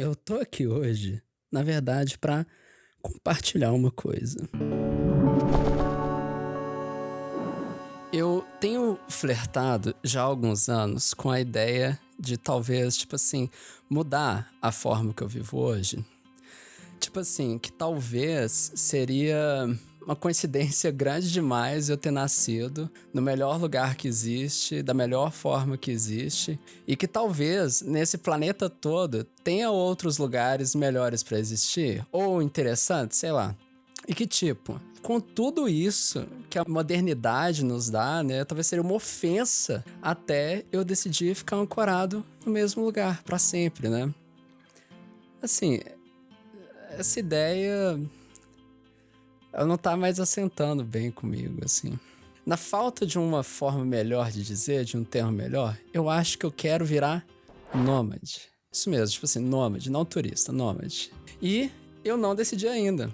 Eu tô aqui hoje, na verdade, para compartilhar uma coisa. Eu tenho flertado já há alguns anos com a ideia de talvez, tipo assim, mudar a forma que eu vivo hoje. Tipo assim, que talvez seria uma coincidência grande demais eu ter nascido no melhor lugar que existe, da melhor forma que existe, e que talvez nesse planeta todo tenha outros lugares melhores para existir, ou interessantes, sei lá. E que tipo, com tudo isso que a modernidade nos dá, né, talvez seria uma ofensa até eu decidir ficar ancorado no mesmo lugar para sempre, né? Assim, essa ideia ela não tá mais assentando bem comigo, assim. Na falta de uma forma melhor de dizer, de um termo melhor, eu acho que eu quero virar nômade. Isso mesmo, tipo assim, nômade, não turista, nômade. E eu não decidi ainda.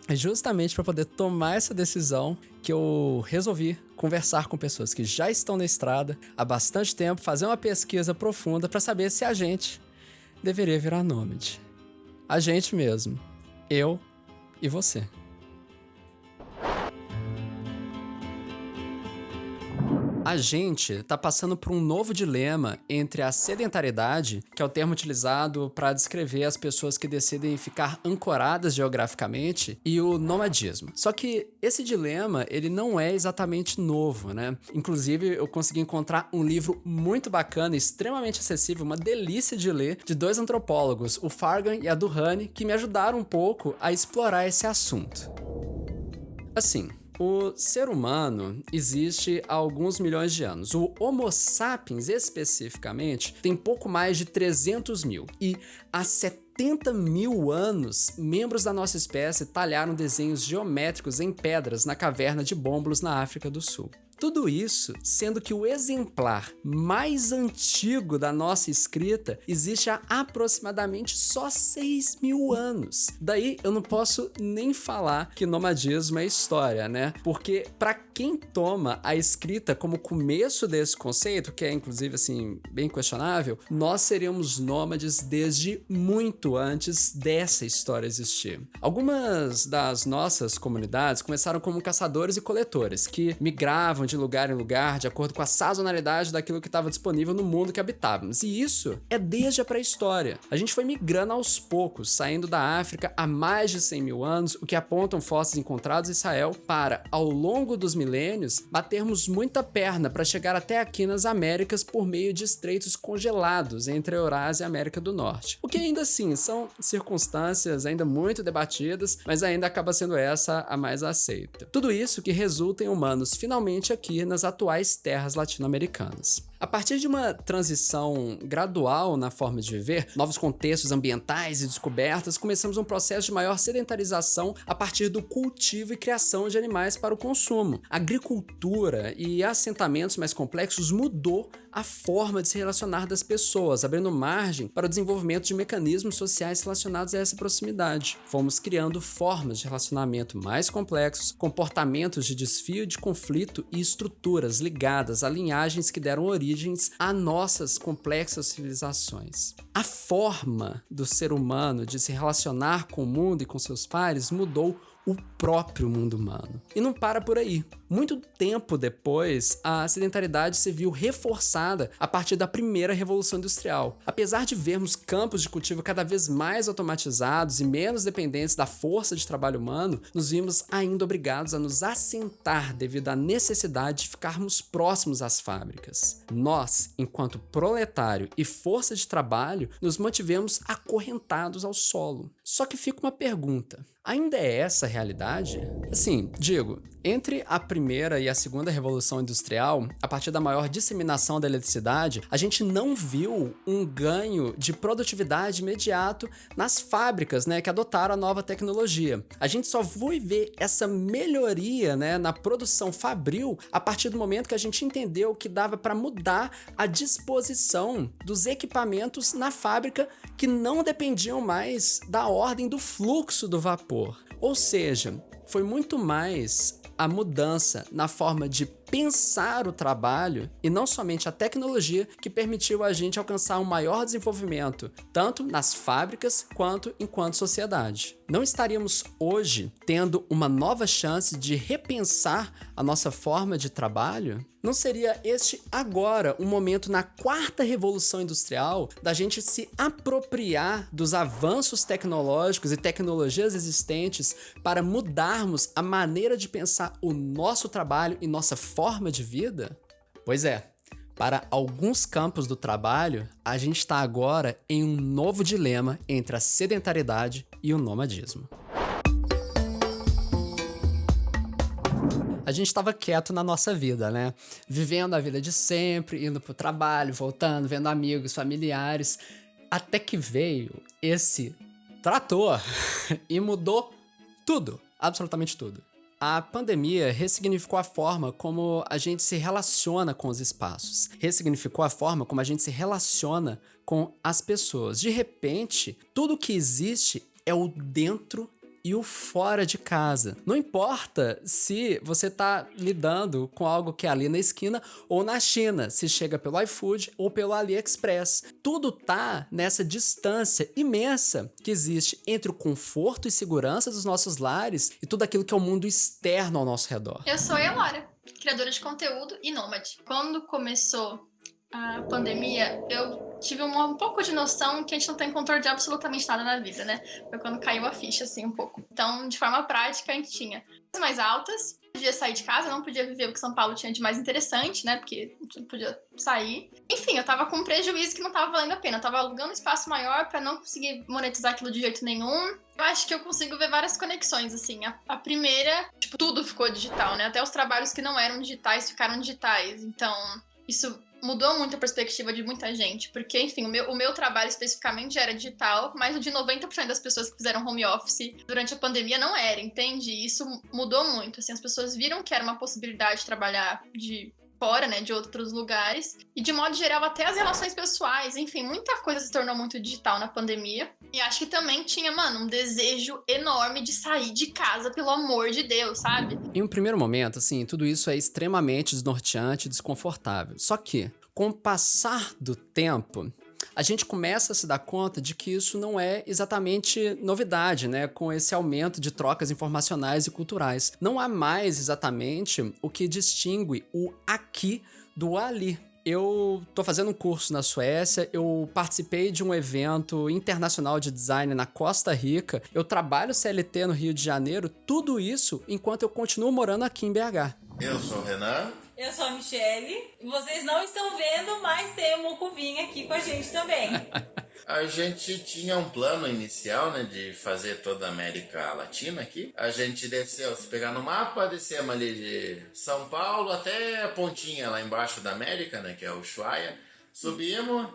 É justamente para poder tomar essa decisão que eu resolvi conversar com pessoas que já estão na estrada há bastante tempo, fazer uma pesquisa profunda para saber se a gente deveria virar nômade. A gente mesmo. Eu e você. A gente está passando por um novo dilema entre a sedentariedade, que é o termo utilizado para descrever as pessoas que decidem ficar ancoradas geograficamente, e o nomadismo. Só que esse dilema, ele não é exatamente novo, né? Inclusive, eu consegui encontrar um livro muito bacana, extremamente acessível, uma delícia de ler, de dois antropólogos, o Fargan e a Duhane, que me ajudaram um pouco a explorar esse assunto. Assim, o ser humano existe há alguns milhões de anos. O Homo sapiens, especificamente, tem pouco mais de 300 mil. E há 70 mil anos, membros da nossa espécie talharam desenhos geométricos em pedras na caverna de Bómbulos, na África do Sul. Tudo isso sendo que o exemplar mais antigo da nossa escrita existe há aproximadamente só 6 mil anos. Daí eu não posso nem falar que nomadismo é história, né? Porque para quem toma a escrita como começo desse conceito, que é inclusive assim bem questionável, nós seríamos nômades desde muito antes dessa história existir. Algumas das nossas comunidades começaram como caçadores e coletores, que migravam de lugar em lugar de acordo com a sazonalidade daquilo que estava disponível no mundo que habitávamos. E isso é desde a pré-história. A gente foi migrando aos poucos, saindo da África há mais de 100 mil anos, o que apontam fósseis encontrados em Israel, para, ao longo dos milênios, batermos muita perna para chegar até aqui nas Américas por meio de estreitos congelados entre a Eurásia e a América do Norte. O que ainda assim são circunstâncias ainda muito debatidas, mas ainda acaba sendo essa a mais aceita. Tudo isso que resulta em humanos finalmente aqui nas atuais terras latino-americanas. A partir de uma transição gradual na forma de viver, novos contextos ambientais e descobertas, começamos um processo de maior sedentarização a partir do cultivo e criação de animais para o consumo. A agricultura e assentamentos mais complexos mudou a forma de se relacionar das pessoas, abrindo margem para o desenvolvimento de mecanismos sociais relacionados a essa proximidade. Fomos criando formas de relacionamento mais complexos, comportamentos de desfio de conflito e estruturas ligadas a linhagens que deram origens a nossas complexas civilizações. A forma do ser humano de se relacionar com o mundo e com seus pares mudou o próprio mundo humano. E não para por aí. Muito tempo depois, a sedentariedade se viu reforçada a partir da primeira Revolução Industrial. Apesar de vermos campos de cultivo cada vez mais automatizados e menos dependentes da força de trabalho humano, nos vimos ainda obrigados a nos assentar devido à necessidade de ficarmos próximos às fábricas. Nós, enquanto proletário e força de trabalho, nos mantivemos acorrentados ao solo. Só que fica uma pergunta: ainda é essa a realidade? Assim, digo, entre a primeira e a segunda Revolução Industrial, a partir da maior disseminação da eletricidade, a gente não viu um ganho de produtividade imediato nas fábricas, né, que adotaram a nova tecnologia. A gente só foi ver essa melhoria, né, na produção fabril a partir do momento que a gente entendeu que dava para mudar a disposição dos equipamentos na fábrica que não dependiam mais da ordem do fluxo do vapor. Ou seja, foi muito mais a mudança na forma de repensar o trabalho e não somente a tecnologia que permitiu a gente alcançar um maior desenvolvimento, tanto nas fábricas quanto enquanto sociedade. Não estaríamos hoje tendo uma nova chance de repensar a nossa forma de trabalho? Não seria este agora um momento na quarta revolução industrial da gente se apropriar dos avanços tecnológicos e tecnologias existentes para mudarmos a maneira de pensar o nosso trabalho e nossa forma de vida? Pois é, para alguns campos do trabalho, a gente está agora em um novo dilema entre a sedentariedade e o nomadismo. A gente estava quieto na nossa vida, né? Vivendo a vida de sempre, indo pro trabalho, voltando, vendo amigos, familiares, até que veio esse trator e mudou tudo, absolutamente tudo. A pandemia ressignificou a forma como a gente se relaciona com os espaços, ressignificou a forma como a gente se relaciona com as pessoas. De repente, tudo que existe é o dentro e o fora de casa. Não importa se você tá lidando com algo que é ali na esquina ou na China, se chega pelo iFood ou pelo AliExpress. Tudo tá nessa distância imensa que existe entre o conforto e segurança dos nossos lares e tudo aquilo que é o mundo externo ao nosso redor. Eu sou a Elora, criadora de conteúdo e nômade. Quando começou a pandemia, eu tive um pouco de noção que a gente não tem controle de absolutamente nada na vida, né? Foi quando caiu a ficha, assim, um pouco. Então, de forma prática, a gente tinha mais altas, podia sair de casa, não podia viver o que São Paulo tinha de mais interessante, né? Porque não podia sair. Enfim, eu tava com um prejuízo que não tava valendo a pena. Eu tava alugando um espaço maior pra não conseguir monetizar aquilo de jeito nenhum. Eu acho que eu consigo ver várias conexões, assim. A primeira, tipo, tudo ficou digital, né? Até os trabalhos que não eram digitais ficaram digitais. Então, isso mudou muito a perspectiva de muita gente, porque, enfim, o meu trabalho especificamente já era digital, mas o de 90% das pessoas que fizeram home office durante a pandemia não era, entende? E isso mudou muito, assim, as pessoas viram que era uma possibilidade de trabalhar de fora, né, de outros lugares, e de modo geral até as relações pessoais, enfim, muita coisa se tornou muito digital na pandemia, e acho que também tinha, mano, um desejo enorme de sair de casa, pelo amor de Deus, sabe? Em um primeiro momento, assim, tudo isso é extremamente desnorteante e desconfortável. Só que, com o passar do tempo, a gente começa a se dar conta de que isso não é exatamente novidade, né? Com esse aumento de trocas informacionais e culturais. Não há mais exatamente o que distingue o aqui do ali. Eu tô fazendo um curso na Suécia, eu participei de um evento internacional de design na Costa Rica, eu trabalho CLT no Rio de Janeiro, tudo isso enquanto eu continuo morando aqui em BH. Eu sou o Renan. Eu sou a Michelle. Vocês não estão vendo, mas tem o Mucuvinha aqui com a gente também. A gente tinha um plano inicial, né, de fazer toda a América Latina aqui. A gente desceu, se pegar no mapa, descemos ali de São Paulo até a pontinha lá embaixo da América, né, que é o Ushuaia. Subimos,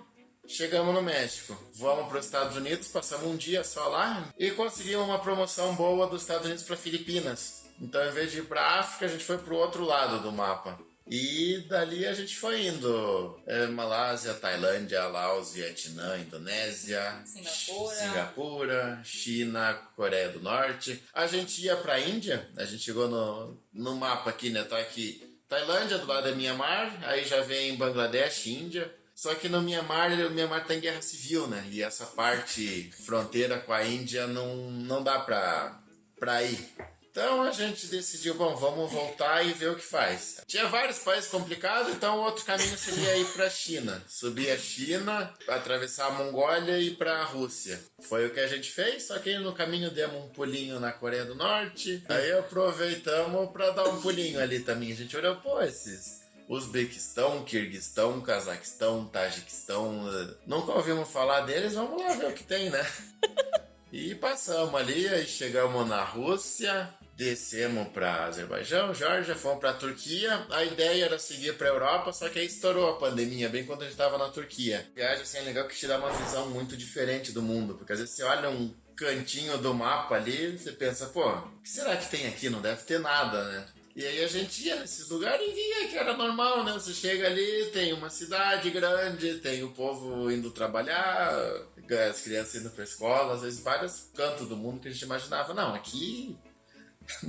chegamos no México. Vamos para os Estados Unidos, passamos um dia só lá e conseguimos uma promoção boa dos Estados Unidos para Filipinas. Então, em vez de ir para a África, a gente foi para o outro lado do mapa. E dali a gente foi indo. Malásia, Tailândia, Laos, Vietnã, Indonésia, Singapura, China, Coreia do Norte. A gente ia pra Índia, a gente chegou no mapa aqui, né? Tá aqui Tailândia, do lado da Mianmar, aí já vem Bangladesh, Índia. Só que no Mianmar, o Mianmar tá em guerra civil, né? E essa parte fronteira com a Índia não dá pra ir. Então a gente decidiu, bom, vamos voltar e ver o que faz. Tinha vários países complicados, então o outro caminho seria ir para a China. Subir a China, atravessar a Mongólia e ir para a Rússia. Foi o que a gente fez, só que no caminho demos um pulinho na Coreia do Norte. Aí aproveitamos para dar um pulinho ali também. A gente olhou, pô, esses Uzbequistão, Quirguistão, Cazaquistão, Tajiquistão, nunca ouvimos falar deles, vamos lá ver o que tem, né? E passamos ali, aí chegamos na Rússia, descemos para Azerbaijão, Geórgia, fomos para a Turquia. A ideia era seguir para a Europa, só que aí estourou a pandemia, bem quando a gente estava na Turquia. A viagem assim, é legal que te dá uma visão muito diferente do mundo, porque às vezes você olha um cantinho do mapa ali, você pensa, pô, o que será que tem aqui? Não deve ter nada, né? E aí a gente ia nesses lugares e via que era normal, né? Você chega ali, tem uma cidade grande, tem o povo indo trabalhar, as crianças indo pra escola, às vezes vários cantos do mundo que a gente imaginava. Não, aqui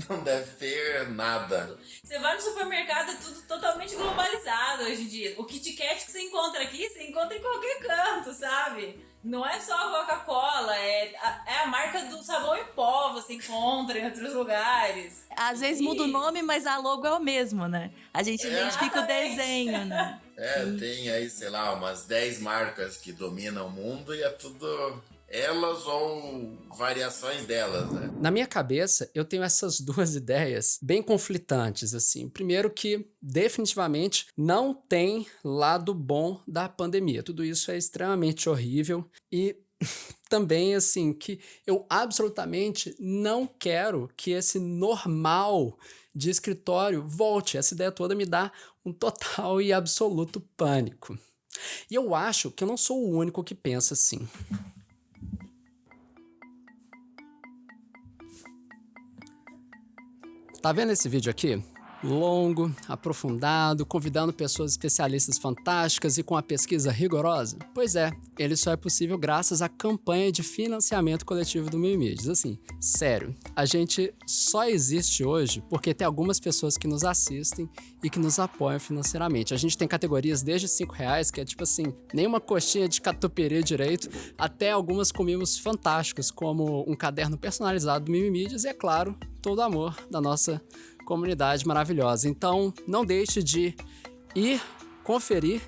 não deve ter nada. Você vai no supermercado, é tudo totalmente globalizado hoje em dia. O Kit Kat que você encontra aqui, você encontra em qualquer canto, sabe? Não é só a Coca-Cola, é a marca do sabão em pó, você encontra em outros lugares. Às vezes muda o nome, mas a logo é o mesmo, né? A gente identifica o desenho, né? Tem aí, sei lá, umas 10 marcas que dominam o mundo e é tudo elas ou variações delas, né? Na minha cabeça, eu tenho essas duas ideias bem conflitantes, assim. Primeiro que, definitivamente, não tem lado bom da pandemia. Tudo isso é extremamente horrível e também, assim, que eu absolutamente não quero que esse normal de escritório volte. Essa ideia toda me dá um total e absoluto pânico. E eu acho que eu não sou o único que pensa assim. Tá vendo esse vídeo aqui? Longo, aprofundado, convidando pessoas especialistas fantásticas e com a pesquisa rigorosa? Pois é, ele só é possível graças à campanha de financiamento coletivo do Mimídias. Assim, sério, a gente só existe hoje porque tem algumas pessoas que nos assistem e que nos apoiam financeiramente. A gente tem categorias desde R$5, que é tipo assim, nenhuma coxinha de catupiry direito, até algumas com mimos fantásticos, como um caderno personalizado do Mimídias e, é claro, todo o amor da nossa comunidade maravilhosa. Então, não deixe de ir, conferir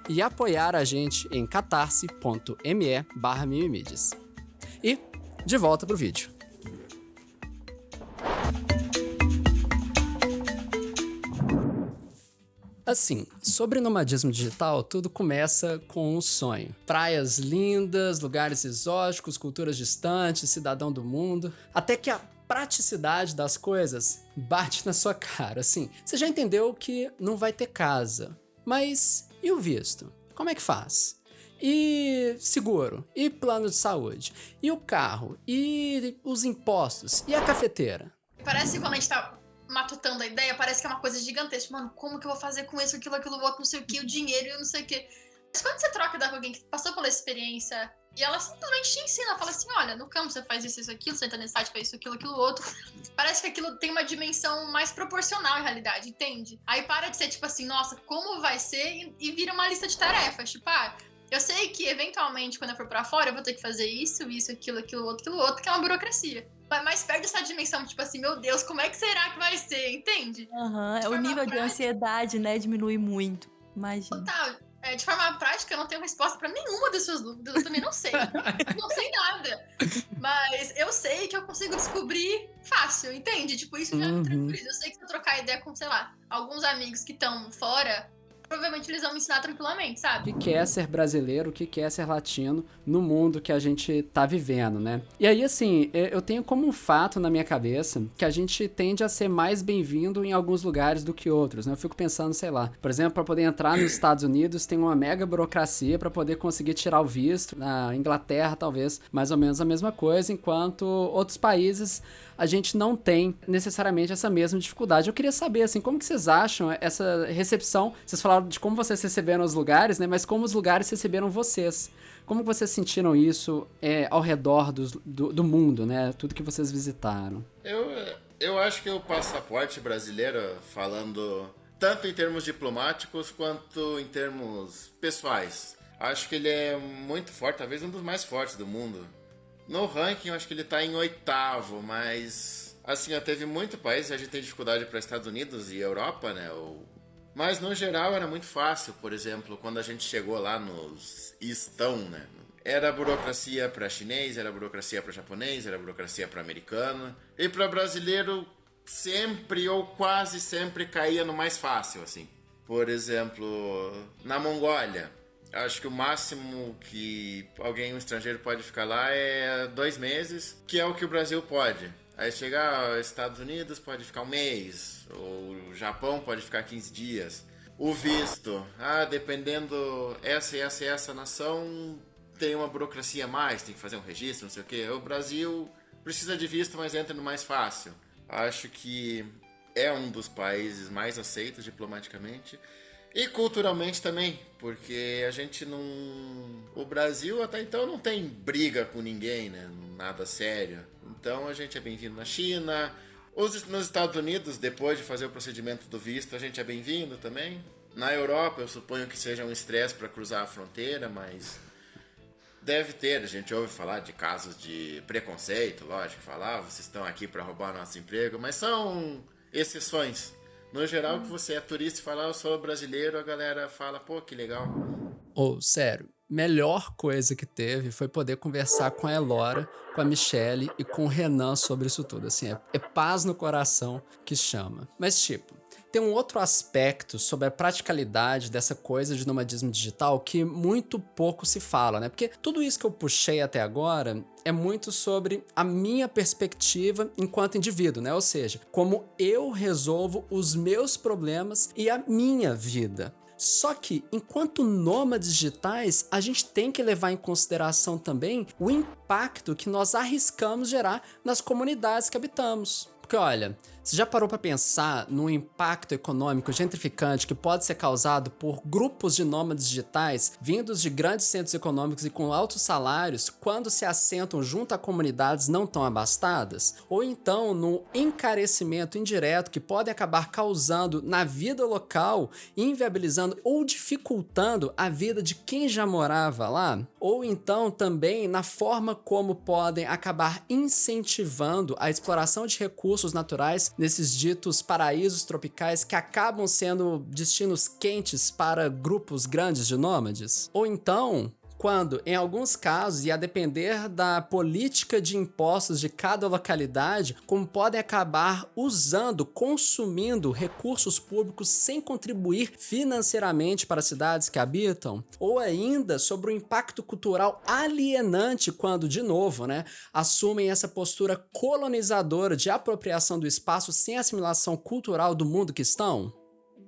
e apoiar a gente em catarse.me/mimimídias. E, de volta pro vídeo. Assim, sobre nomadismo digital, tudo começa com um sonho. Praias lindas, lugares exóticos, culturas distantes, cidadão do mundo. Até que a praticidade das coisas bate na sua cara. Assim, você já entendeu que não vai ter casa, mas e o visto? Como é que faz? E seguro? E plano de saúde? E o carro? E os impostos? E a cafeteira? Parece que quando a gente tá matutando a ideia, parece que é uma coisa gigantesca. Mano, como que eu vou fazer com isso, aquilo, outro, não sei o que, o dinheiro e não sei o que. Mas quando você troca ideia com alguém que passou pela experiência e ela simplesmente te ensina, fala assim, olha, no campo você faz isso, aquilo, você entra nesse site, faz isso, aquilo, outro. Parece que aquilo tem uma dimensão mais proporcional à realidade, entende? Aí para de ser tipo assim, nossa, como vai ser? E vira uma lista de tarefas, tipo, eu sei que eventualmente quando eu for pra fora eu vou ter que fazer isso, aquilo, outro, que é uma burocracia. Mas perde essa dimensão, tipo assim, meu Deus, como é que será que vai ser, entende? O nível de ansiedade, né, diminui muito. Imagina. Total. De forma prática, eu não tenho resposta pra nenhuma das suas dúvidas. Eu também não sei. Não sei nada. Mas eu sei que eu consigo descobrir fácil, entende? Tipo, isso já me tranquiliza. Eu sei que se eu trocar ideia com, sei lá, alguns amigos que estão fora, provavelmente eles vão me ensinar tranquilamente, sabe? O que é ser brasileiro, o que é ser latino no mundo que a gente tá vivendo, né? E aí, assim, eu tenho como um fato na minha cabeça que a gente tende a ser mais bem-vindo em alguns lugares do que outros, né? Eu fico pensando, sei lá, por exemplo, para poder entrar nos Estados Unidos tem uma mega burocracia para poder conseguir tirar o visto. Na Inglaterra, talvez, mais ou menos a mesma coisa, enquanto outros países a gente não tem necessariamente essa mesma dificuldade. Eu queria saber, assim, como que vocês acham essa recepção? Vocês falaram de como vocês receberam os lugares, né? Mas como os lugares receberam vocês? Como vocês sentiram isso ao redor do mundo, né? Tudo que vocês visitaram. Eu acho que o passaporte brasileiro, falando tanto em termos diplomáticos quanto em termos pessoais, acho que ele é muito forte, talvez um dos mais fortes do mundo. No ranking, eu acho que ele tá em 8º, mas assim, teve muito país, a gente tem dificuldade para Estados Unidos e Europa, né? Mas no geral era muito fácil, por exemplo, quando a gente chegou lá nos Estão, né? Era burocracia para chinês, era burocracia para japonês, era burocracia para americano. E para brasileiro, sempre ou quase sempre caía no mais fácil, assim. Por exemplo, na Mongólia, acho que o máximo que um estrangeiro pode ficar lá é 2 meses, que é o que o Brasil pode. Aí chegar aos Estados Unidos pode ficar 1 mês, ou o Japão pode ficar 15 dias. O visto, dependendo essa nação tem uma burocracia a mais, tem que fazer um registro, não sei o quê. O Brasil precisa de visto, mas entra no mais fácil. Acho que é um dos países mais aceitos diplomaticamente. E culturalmente também, porque a gente não... O Brasil até então não tem briga com ninguém, né? Nada sério. Então a gente é bem-vindo na China, Nos Estados Unidos, depois de fazer o procedimento do visto, a gente é bem-vindo também. Na Europa, eu suponho que seja um estresse para cruzar a fronteira, mas deve ter. A gente ouve falar de casos de preconceito, lógico, falar, vocês estão aqui para roubar nosso emprego, mas são exceções. No geral, que você é turista e fala, eu sou brasileiro, a galera fala, pô, que legal. Sério, melhor coisa que teve foi poder conversar com a Elora, com a Michelle e com o Renan sobre isso tudo. Assim, é paz no coração que chama. Mas, tipo, tem um outro aspecto sobre a praticalidade dessa coisa de nomadismo digital que muito pouco se fala, né? Porque tudo isso que eu puxei até agora é muito sobre a minha perspectiva enquanto indivíduo, né? Ou seja, como eu resolvo os meus problemas e a minha vida. Só que, enquanto nômades digitais, a gente tem que levar em consideração também o impacto que nós arriscamos gerar nas comunidades que habitamos. Porque, olha, você já parou para pensar no impacto econômico gentrificante que pode ser causado por grupos de nômades digitais vindos de grandes centros econômicos e com altos salários quando se assentam junto a comunidades não tão abastadas? Ou então no encarecimento indireto que pode acabar causando na vida local, inviabilizando ou dificultando a vida de quem já morava lá? Ou então também na forma como podem acabar incentivando a exploração de recursos naturais nesses ditos paraísos tropicais que acabam sendo destinos quentes para grupos grandes de nômades? Ou então, quando, em alguns casos, e a depender da política de impostos de cada localidade, como podem acabar consumindo recursos públicos sem contribuir financeiramente para as cidades que habitam? Ou ainda sobre o impacto cultural alienante quando, de novo, né, assumem essa postura colonizadora de apropriação do espaço sem assimilação cultural do mundo que estão?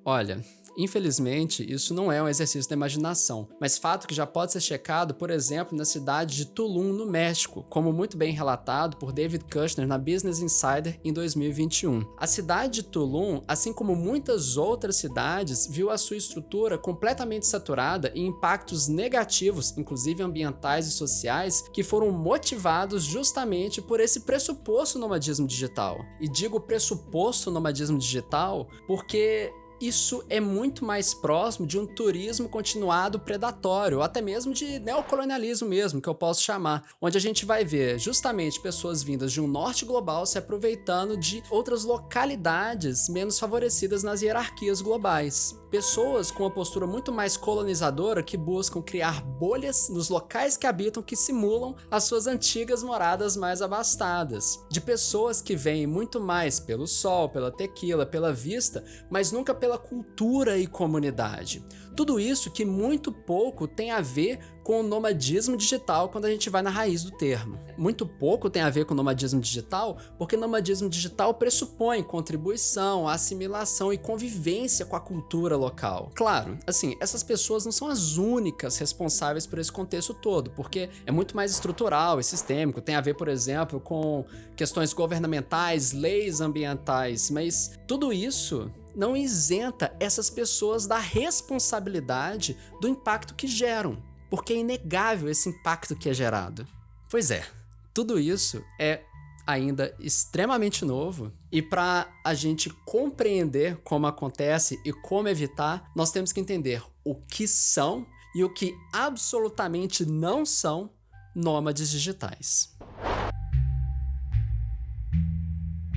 Olha, infelizmente, isso não é um exercício da imaginação, mas fato que já pode ser checado, por exemplo, na cidade de Tulum, no México, como muito bem relatado por David Kushner na Business Insider em 2021. A cidade de Tulum, assim como muitas outras cidades, viu a sua estrutura completamente saturada e impactos negativos, inclusive ambientais e sociais, que foram motivados justamente por esse pressuposto nomadismo digital. E digo pressuposto nomadismo digital porque isso é muito mais próximo de um turismo continuado predatório, ou até mesmo de neocolonialismo mesmo, que eu posso chamar, onde a gente vai ver justamente pessoas vindas de um norte global se aproveitando de outras localidades menos favorecidas nas hierarquias globais. Pessoas com uma postura muito mais colonizadora que buscam criar bolhas nos locais que habitam que simulam as suas antigas moradas mais abastadas. De pessoas que vêm muito mais pelo sol, pela tequila, pela vista, mas nunca pela cultura e comunidade. Tudo isso que muito pouco tem a ver com o nomadismo digital quando a gente vai na raiz do termo. Muito pouco tem a ver com o nomadismo digital porque o nomadismo digital pressupõe contribuição, assimilação e convivência com a cultura local. Claro, assim, essas pessoas não são as únicas responsáveis por esse contexto todo, porque é muito mais estrutural e sistêmico, tem a ver, por exemplo, com questões governamentais, leis ambientais, mas tudo isso não isenta essas pessoas da responsabilidade do impacto que geram, porque é inegável esse impacto que é gerado. Pois é, tudo isso é ainda extremamente novo e para a gente compreender como acontece e como evitar, nós temos que entender o que são e o que absolutamente não são nômades digitais.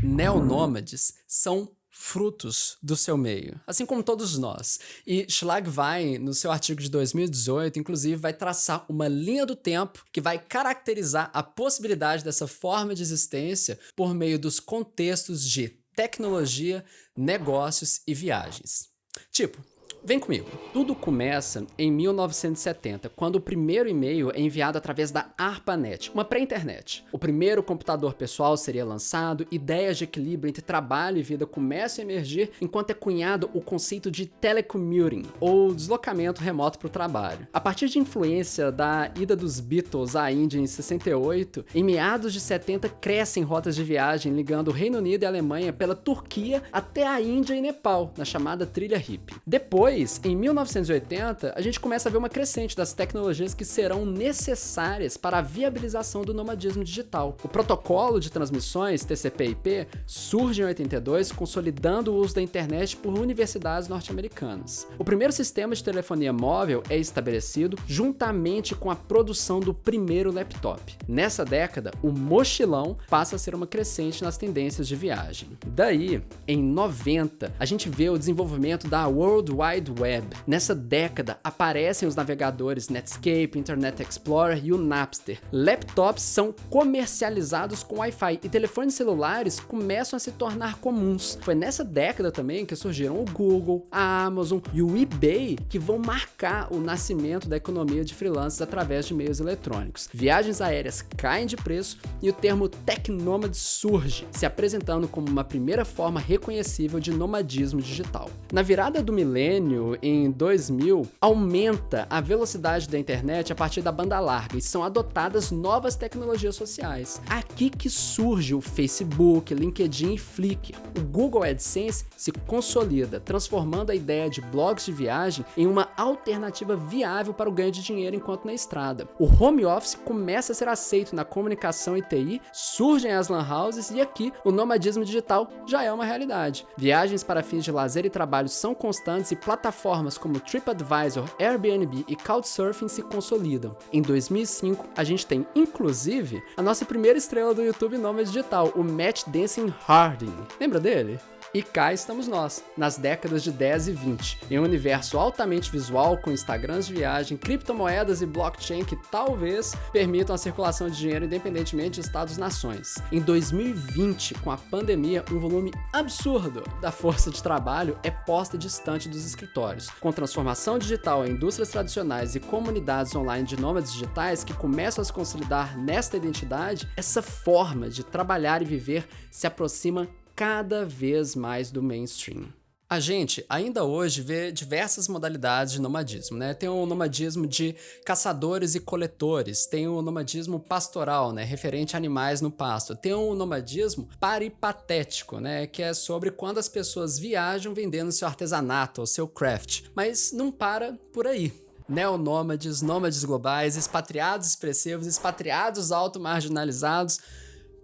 Neonômades são frutos do seu meio, assim como todos nós. E Schlagwein, no seu artigo de 2018, inclusive, vai traçar uma linha do tempo que vai caracterizar a possibilidade dessa forma de existência por meio dos contextos de tecnologia, negócios e viagens. Tipo, vem comigo. Tudo começa em 1970, quando o primeiro e-mail é enviado através da ARPANET, uma pré-internet. O primeiro computador pessoal seria lançado, ideias de equilíbrio entre trabalho e vida começam a emergir, enquanto é cunhado o conceito de telecommuting, ou deslocamento remoto para o trabalho. A partir de influência da ida dos Beatles à Índia em 68, em meados de 70 crescem rotas de viagem ligando o Reino Unido e a Alemanha pela Turquia até a Índia e Nepal, na chamada trilha hippie. Depois, Depois, em 1980, a gente começa a ver uma crescente das tecnologias que serão necessárias para a viabilização do nomadismo digital. O protocolo de transmissões, TCP/IP, surge em 82, consolidando o uso da internet por universidades norte-americanas. O primeiro sistema de telefonia móvel é estabelecido juntamente com a produção do primeiro laptop. Nessa década, o mochilão passa a ser uma crescente nas tendências de viagem. Daí, em 90, a gente vê o desenvolvimento da World Wide Web. Nessa década, aparecem os navegadores Netscape, Internet Explorer e o Napster. Laptops são comercializados com Wi-Fi e telefones celulares começam a se tornar comuns. Foi nessa década também que surgiram o Google, a Amazon e o eBay, que vão marcar o nascimento da economia de freelancers através de meios eletrônicos. Viagens aéreas caem de preço e o termo tech nômade surge, se apresentando como uma primeira forma reconhecível de nomadismo digital. Na virada do milênio, em 2000, aumenta a velocidade da internet a partir da banda larga e são adotadas novas tecnologias sociais. Aqui que surge o Facebook, LinkedIn e Flickr. O Google AdSense se consolida, transformando a ideia de blogs de viagem em uma alternativa viável para o ganho de dinheiro enquanto na estrada. O home office começa a ser aceito na comunicação e TI, surgem as lan houses e aqui o nomadismo digital já é uma realidade. Viagens para fins de lazer e trabalho são constantes e plataformas como TripAdvisor, Airbnb e Couchsurfing se consolidam. Em 2005, a gente tem, inclusive, a nossa primeira estrela do YouTube nômade digital, o Matt Dancing Harding. Lembra dele? E cá estamos nós, nas décadas de 10 e 20, em um universo altamente visual com Instagrams de viagem, criptomoedas e blockchain que talvez permitam a circulação de dinheiro independentemente de estados-nações. Em 2020, com a pandemia, um volume absurdo da força de trabalho é posta distante dos escritórios. Com transformação digital em indústrias tradicionais e comunidades online de nômades digitais que começam a se consolidar nesta identidade, essa forma de trabalhar e viver se aproxima cada vez mais do mainstream. A gente ainda hoje vê diversas modalidades de nomadismo, né? Tem o nomadismo de caçadores e coletores, tem o nomadismo pastoral, né? Referente a animais no pasto, tem o nomadismo paripatético, né? Que é sobre quando as pessoas viajam vendendo seu artesanato ou seu craft, mas não para por aí. Neonômades, nômades globais, expatriados expressivos, expatriados auto-marginalizados.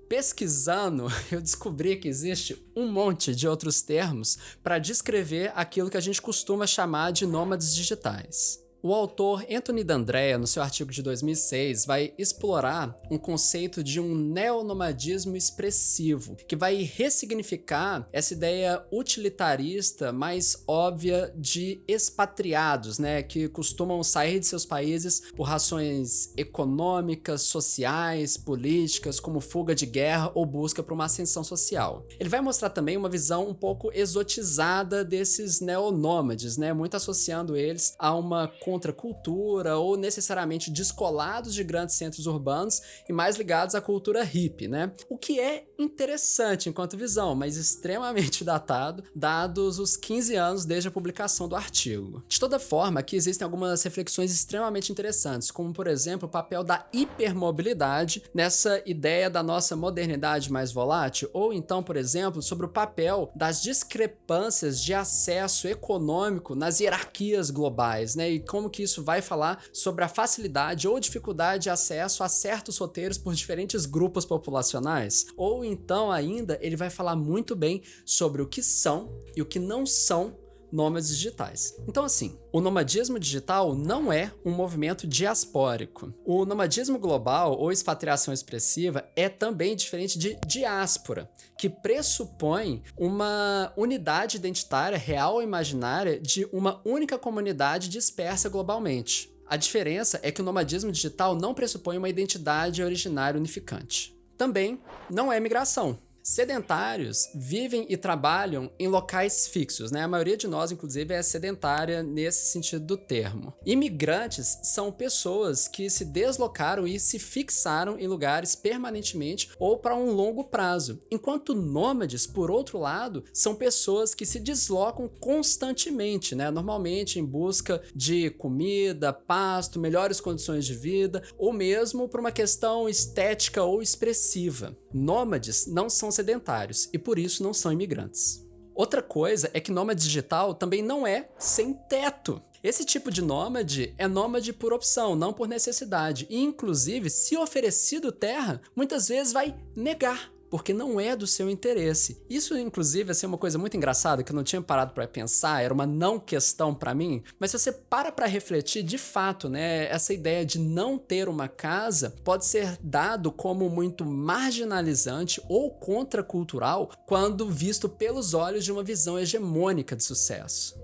Pesquisando, eu descobri que existe um monte de outros termos para descrever aquilo que a gente costuma chamar de nômades digitais. O autor Anthony D'Andrea, no seu artigo de 2006, vai explorar um conceito de um neonomadismo expressivo, que vai ressignificar essa ideia utilitarista mais óbvia de expatriados, né, que costumam sair de seus países por razões econômicas, sociais, políticas, como fuga de guerra ou busca por uma ascensão social. Ele vai mostrar também uma visão um pouco exotizada desses neonômades, né, muito associando eles a uma contracultura ou necessariamente descolados de grandes centros urbanos e mais ligados à cultura hippie, né? O que é interessante enquanto visão, mas extremamente datado, dados os 15 anos desde a publicação do artigo. De toda forma, aqui existem algumas reflexões extremamente interessantes, como, por exemplo, o papel da hipermobilidade nessa ideia da nossa modernidade mais volátil, ou então, por exemplo, sobre o papel das discrepâncias de acesso econômico nas hierarquias globais, né? E como que isso vai falar sobre a facilidade ou dificuldade de acesso a certos roteiros por diferentes grupos populacionais. Ou então ainda ele vai falar muito bem sobre o que são e o que não são nômades digitais. Então assim, o nomadismo digital não é um movimento diaspórico. O nomadismo global ou expatriação expressiva é também diferente de diáspora, que pressupõe uma unidade identitária real ou imaginária de uma única comunidade dispersa globalmente. A diferença é que o nomadismo digital não pressupõe uma identidade originária unificante. Também não é migração. Sedentários vivem e trabalham em locais fixos, né? A maioria de nós, inclusive, é sedentária nesse sentido do termo. Imigrantes são pessoas que se deslocaram e se fixaram em lugares permanentemente ou para um longo prazo. Enquanto nômades, por outro lado, são pessoas que se deslocam constantemente, né? Normalmente em busca de comida, pasto, melhores condições de vida ou mesmo por uma questão estética ou expressiva. Nômades não são sedentários e por isso não são imigrantes. Outra coisa é que nômade digital também não é sem teto. Esse tipo de nômade é nômade por opção, não por necessidade. E, inclusive, se oferecido terra, muitas vezes vai negar, porque não é do seu interesse. Isso, inclusive, vai ser uma coisa muito engraçada que eu não tinha parado para pensar, era uma não questão para mim, mas se você para refletir, de fato, né, essa ideia de não ter uma casa pode ser dado como muito marginalizante ou contracultural quando visto pelos olhos de uma visão hegemônica de sucesso.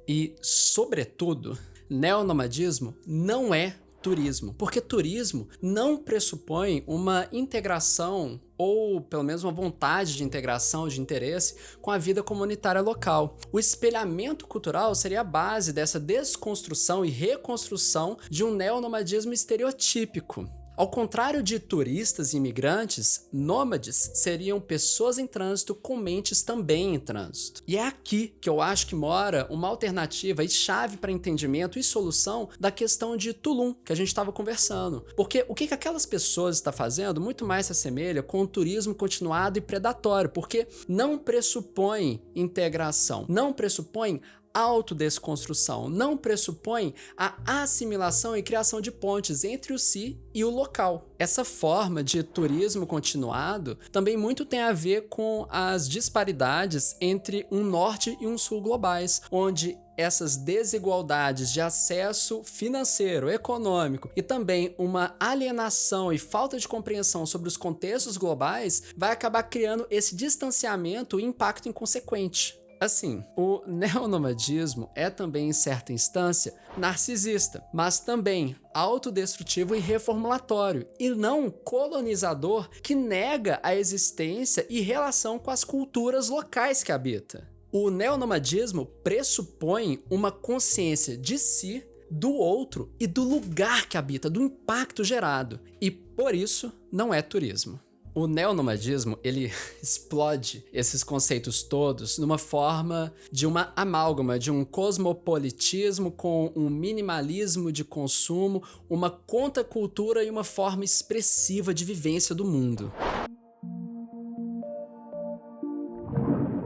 E, sobretudo, neonomadismo não é turismo, porque turismo não pressupõe uma integração ou pelo menos uma vontade de integração de interesse com a vida comunitária local. O espelhamento cultural seria a base dessa desconstrução e reconstrução de um neonomadismo estereotípico. Ao contrário de turistas e imigrantes, nômades seriam pessoas em trânsito com mentes também em trânsito. E é aqui que eu acho que mora uma alternativa e chave para entendimento e solução da questão de Tulum, que a gente estava conversando. Porque o que aquelas pessoas estão fazendo muito mais se assemelha com o turismo continuado e predatório, porque não pressupõe integração, não pressupõe autodesconstrução, não pressupõe a assimilação e criação de pontes entre o si e o local. Essa forma de turismo continuado também muito tem a ver com as disparidades entre um norte e um sul globais, onde essas desigualdades de acesso financeiro, econômico e também uma alienação e falta de compreensão sobre os contextos globais vai acabar criando esse distanciamento e impacto inconsequente. Assim, o neonomadismo é também, em certa instância, narcisista, mas também autodestrutivo e reformulatório, e não colonizador que nega a existência e relação com as culturas locais que habita. O neonomadismo pressupõe uma consciência de si, do outro e do lugar que habita, do impacto gerado, e por isso não é turismo. O neonomadismo, ele explode esses conceitos todos numa forma de uma amálgama, de um cosmopolitismo com um minimalismo de consumo, uma contracultura e uma forma expressiva de vivência do mundo.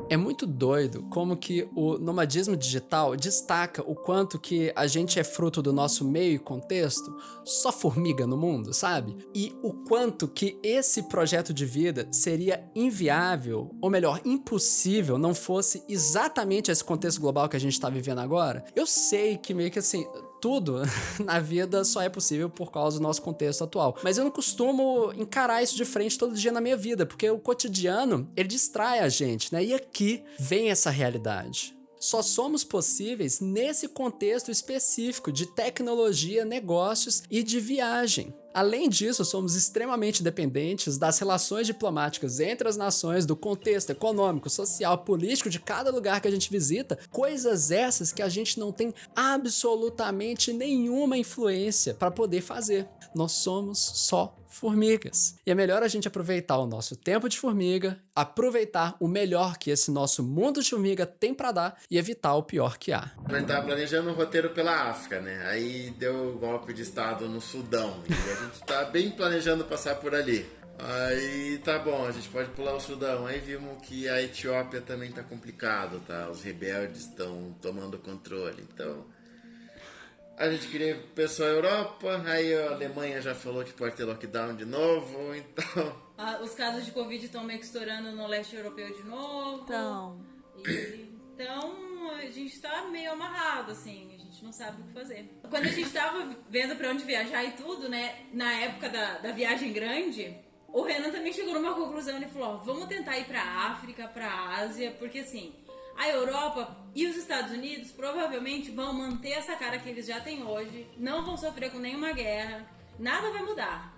É muito doido como que o nomadismo digital destaca o quanto que a gente é fruto do nosso meio e contexto, só formiga no mundo, sabe? E o quanto que esse projeto de vida seria inviável, ou melhor, impossível, não fosse exatamente esse contexto global que a gente tá vivendo agora. Eu sei que meio que assim, tudo na vida só é possível por causa do nosso contexto atual. Mas eu não costumo encarar isso de frente todo dia na minha vida, porque o cotidiano, ele distrai a gente, né? E aqui vem essa realidade. Só somos possíveis nesse contexto específico de tecnologia, negócios e de viagem. Além disso, somos extremamente dependentes das relações diplomáticas entre as nações, do contexto econômico, social, político de cada lugar que a gente visita, coisas essas que a gente não tem absolutamente nenhuma influência para poder fazer. Nós somos só formigas. E é melhor a gente aproveitar o nosso tempo de formiga, aproveitar o melhor que esse nosso mundo de formiga tem para dar e evitar o pior que há. A gente tava planejando um roteiro pela África, né? Aí deu golpe de estado no Sudão. E a gente tá bem planejando passar por ali. Aí tá bom, a gente pode pular o Sudão. Aí vimos que a Etiópia também tá complicado, tá? Os rebeldes estão tomando controle. Então, a gente queria pessoal à Europa. Aí a Alemanha já falou que pode ter lockdown de novo. Então, Os casos de Covid estão meio que estourando no leste europeu de novo. Então, a gente tá meio amarrado, assim, a gente não sabe o que fazer. Quando a gente tava vendo pra onde viajar e tudo, né, na época da viagem grande, o Renan também chegou numa conclusão, ele falou, ó, vamos tentar ir pra África, pra Ásia, porque assim, a Europa e os Estados Unidos provavelmente vão manter essa cara que eles já têm hoje, não vão sofrer com nenhuma guerra, nada vai mudar.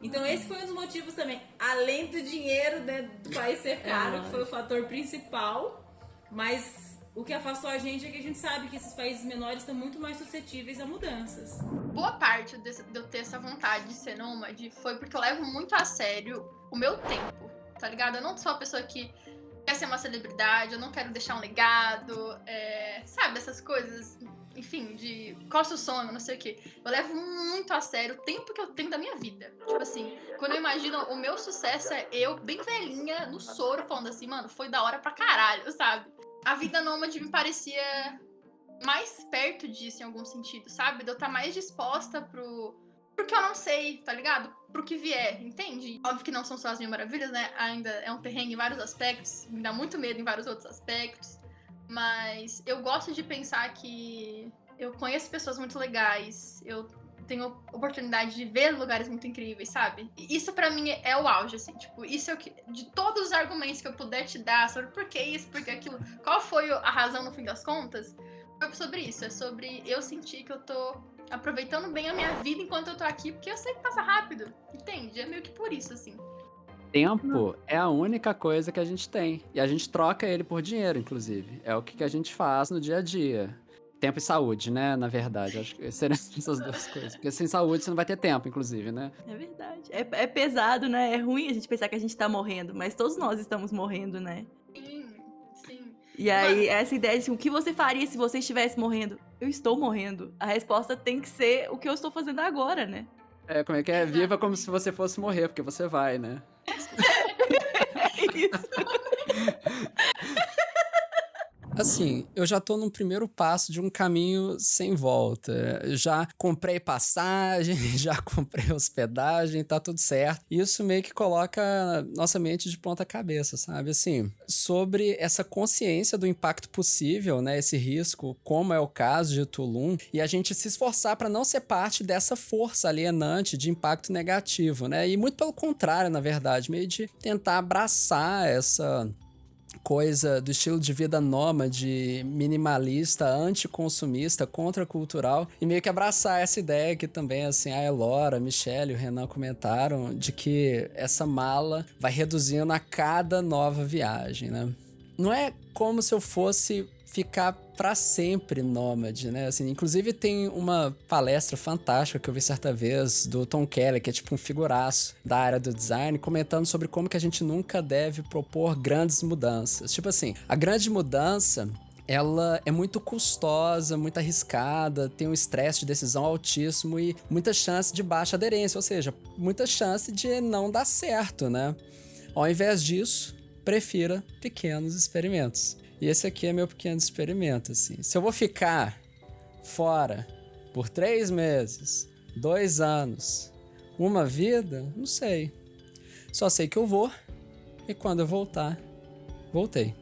Então esse foi um dos motivos também, além do dinheiro, né, do país ser caro, que foi o fator principal, mas o que afastou a gente é que a gente sabe que esses países menores estão muito mais suscetíveis a mudanças. Boa parte de eu ter essa vontade de ser nômade foi porque eu levo muito a sério o meu tempo, tá ligado? Eu não sou uma pessoa que quer ser uma celebridade, eu não quero deixar um legado, sabe, essas coisas, enfim, de qual é o seu sonho, não sei o quê. Eu levo muito a sério o tempo que eu tenho da minha vida. Tipo assim, quando eu imagino o meu sucesso é eu, bem velhinha, no soro, falando assim, mano, foi da hora pra caralho, sabe? a vida nômade me parecia mais perto disso em algum sentido, sabe? De eu estar mais disposta pro que eu não sei, tá ligado? Pro que vier, entende? Óbvio que não são só as mil maravilhas, né? Ainda é um perrengue em vários aspectos, me dá muito medo em vários outros aspectos, mas eu gosto de pensar que eu conheço pessoas muito legais, eu tenho oportunidade de ver lugares muito incríveis, sabe? E isso pra mim é o auge, assim, tipo, isso é o que, de todos os argumentos que eu puder te dar sobre por que isso, por que aquilo, qual foi a razão no fim das contas, foi sobre isso, é sobre eu sentir que eu tô aproveitando bem a minha vida enquanto eu tô aqui, porque eu sei que passa rápido, entende? É meio que por isso, assim. Tempo é a única coisa que a gente tem. E a gente troca ele por dinheiro, inclusive. É o que a gente faz no dia a dia. Tempo e saúde, né? Na verdade. Acho que seriam essas duas coisas. Porque sem saúde você não vai ter tempo, inclusive, né? É verdade. É pesado, né? É ruim a gente pensar que a gente tá morrendo, mas todos nós estamos morrendo, né? Sim, sim. E aí, essa ideia de o que você faria se você estivesse morrendo? Eu estou morrendo. A resposta tem que ser o que eu estou fazendo agora, né? É, como é que é? Viva como se você fosse morrer, porque você vai, né? É isso. Assim, eu já tô no primeiro passo de um caminho sem volta. Já comprei passagem, já comprei hospedagem, tá tudo certo. Isso meio que coloca nossa mente de ponta cabeça, sabe? Assim, sobre essa consciência do impacto possível, né? Esse risco, como é o caso de Tulum, e a gente se esforçar para não ser parte dessa força alienante de impacto negativo, né? E muito pelo contrário, na verdade, meio de tentar abraçar essa coisa do estilo de vida nômade, minimalista, anticonsumista, contracultural, e meio que abraçar essa ideia que também, assim, a Elora, a Michelle e o Renan comentaram, de que essa mala vai reduzindo a cada nova viagem, né? Não é como se eu fosse ficar pra sempre nômade, né? Assim, inclusive tem uma palestra fantástica que eu vi certa vez do Tom Keller, que é tipo um figuraço da área do design, comentando sobre como que a gente nunca deve propor grandes mudanças. Tipo assim, a grande mudança, ela é muito custosa, muito arriscada, tem um estresse de decisão altíssimo e muita chance de baixa aderência, ou seja, muita chance de não dar certo, né? Ao invés disso, prefira pequenos experimentos. E esse aqui é meu pequeno experimento, assim. Se eu vou ficar fora por 3 meses, 2 anos, uma vida, não sei. Só sei que eu vou e quando eu voltar, voltei.